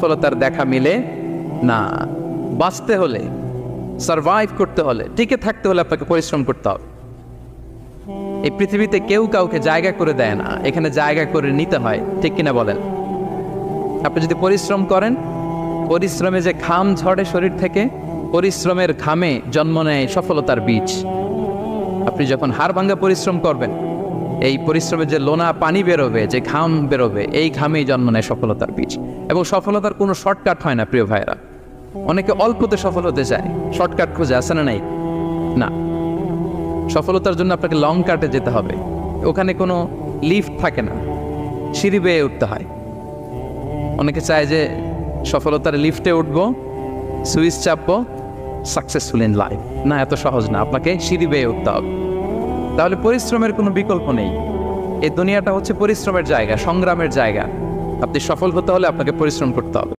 সফলতার দেখা মিলে না। বাঁচতে হলে, সারভাইভ করতে হলে, টিকে থাকতে হলে আপনাকে পরিশ্রম করতে হবে। এই পৃথিবীতে কেউ কাউকে জায়গা করে দেয় না, এখানে জায়গা করে নিতে হয়, ঠিক কিনা বলেন? আপনি যদি পরিশ্রম করেন, পরিশ্রমে যে ঘাম ঝরে শরীর থেকে, পরিশ্রমের ঘামে জন্ম নেয় সফলতার বীজ। আপনি যখন হাড় ভাঙা পরিশ্রম করবেন, এই পরিশ্রমে যে লোনা পানি বেরোবে, যে ঘাম বেরোবে, এই ঘামেই জন্ম নেয় সফলতার বীজ। এবং সফলতার কোনো শর্টকাট হয় না প্রিয় ভাইরা। অনেকে অল্পতে সফল হতে চায়, শর্টকাট খুঁজে, আসে না নাই? না, সফলতার জন্য আপনাকে লং কাটে যেতে হবে। ওখানে কোনো লিফট থাকে না, সিঁড়ি বেয়ে উঠতে হয়। অনেকে চায় যে সফলতার লিফটে উঠবো, সুইচ চাপবো, সাকসেসফুল ইন লাইফ। না, এত সহজ না, আপনাকে সিঁড়ি বেয়ে উঠতে হবে। তাহলে পরিশ্রমের কোনো বিকল্প নেই। এই দুনিয়াটা হচ্ছে পরিশ্রমের জায়গা, সংগ্রামের জায়গা। আপনি সফল হতে হলে আপনাকে পরিশ্রম করতে হবে।